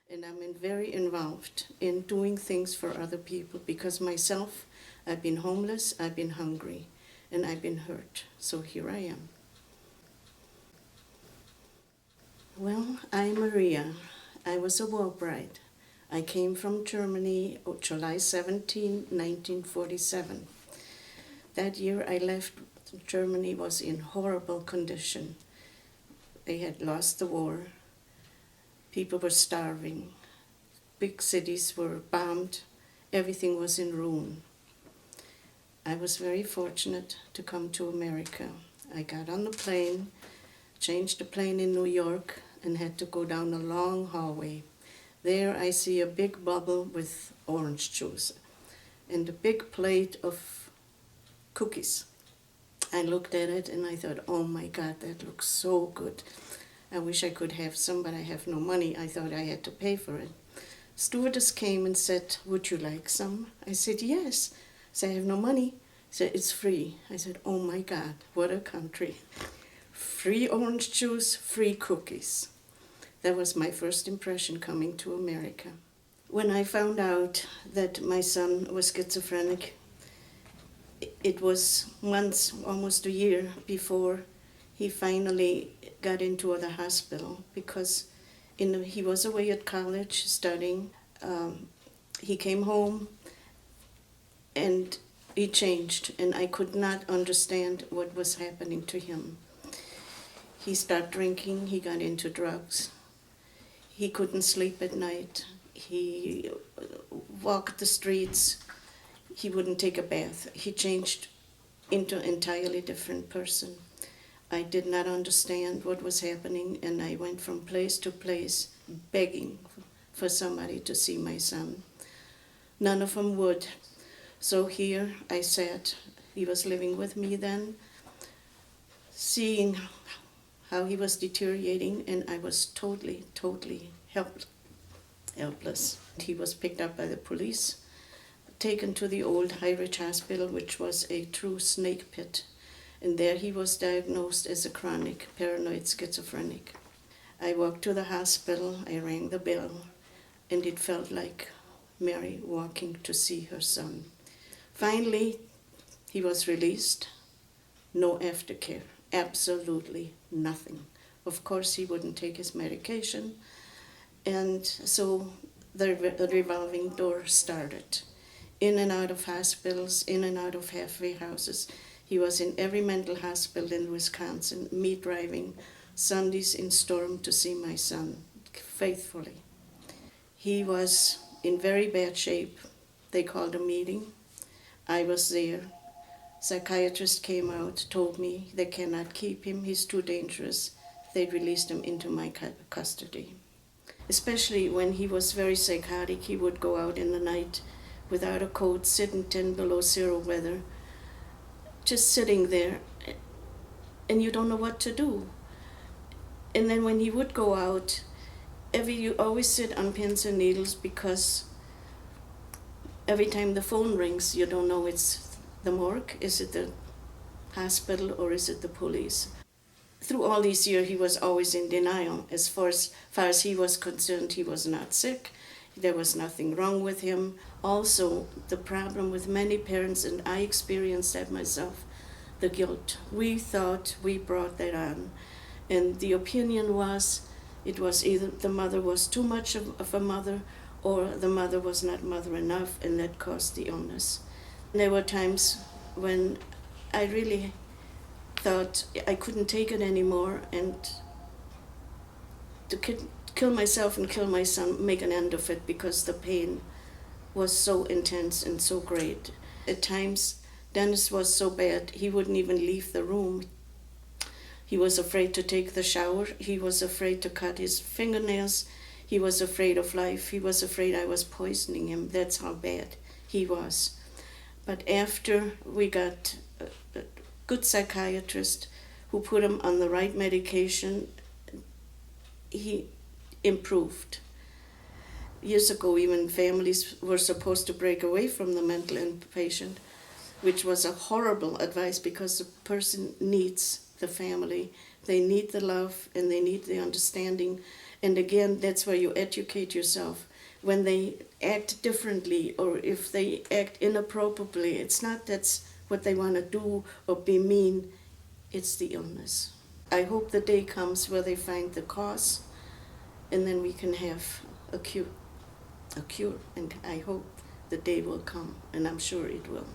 and very involved in doing things for other people because myself, I've been homeless, I've been hungry, and I've been hurt. So here I am. Well, I'm Maria. I was a war bride. I came from Germany July 17, 1947. That year I left, Germany was in horrible condition. They had lost the war. People were starving. Big cities were bombed. Everything was in ruin. I was very fortunate to come to America. I got on the plane, changed the plane in New York, and had to go down a long hallway. There I see a big bubble with orange juice and a big plate of cookies. I looked at it and I thought, oh my God, that looks so good. I wish I could have some, but I have no money. I thought I had to pay for it. Stewardess came and said, would you like some? I said, yes. I said, I have no money. She said, it's free. I said, oh my God, what a country. Free orange juice, free cookies. That was my first impression coming to America. When I found out that my son was schizophrenic, it was months, almost a year before he finally got into the hospital because he was away at college studying. He came home and he changed, and I could not understand what was happening to him. He started drinking, he got into drugs. He couldn't sleep at night. He walked the streets. He wouldn't take a bath. He changed into an entirely different person. I did not understand what was happening, and I went from place to place begging for somebody to see my son. None of them would. So here I sat. He was living with me then, seeing how he was deteriorating, and I was totally helpless. He was picked up by the police, taken to the old High Ridge Hospital, which was a true snake pit, and there he was diagnosed as a chronic paranoid schizophrenic. I walked to the hospital, I rang the bell, and it felt like Mary walking to see her son. Finally, he was released. No aftercare, absolutely nothing. Of course, he wouldn't take his medication, and so the revolving door started. In and out of hospitals, in and out of halfway houses. He was in every mental hospital in Wisconsin, me driving Sundays in storm to see my son, faithfully. He was in very bad shape. They called a meeting. I was there. Psychiatrist came out, told me they cannot keep him, he's too dangerous. They released him into my custody. Especially when he was very psychotic, he would go out in the night without a coat, sit in 10 below zero weather, just sitting there, and you don't know what to do. And then when he would go out, you always sit on pins and needles because every time the phone rings, you don't know it's the morgue, is it the hospital, or is it the police? Through all these years, he was always in denial. As far as he was concerned, he was not sick. There was nothing wrong with him. Also, the problem with many parents, and I experienced that myself, the guilt. We thought we brought that on. And the opinion was, it was either the mother was too much of a mother, or the mother was not mother enough, and that caused the illness. There were times when I really thought I couldn't take it anymore, and to kill myself and kill my son, make an end of it, because the pain was so intense and so great. At times, Dennis was so bad, he wouldn't even leave the room. He was afraid to take the shower. He was afraid to cut his fingernails. He was afraid of life. He was afraid I was poisoning him. That's how bad he was. But after we got a good psychiatrist who put him on the right medication, he improved. Years ago, even families were supposed to break away from the mental inpatient, which was a horrible advice because the person needs the family. They need the love and they need the understanding. And again, that's where you educate yourself. When they act differently or if they act inappropriately, it's not that's what they want to do or be mean, it's the illness. I hope the day comes where they find the cause and then we can have a cure. And I hope the day will come, and I'm sure it will.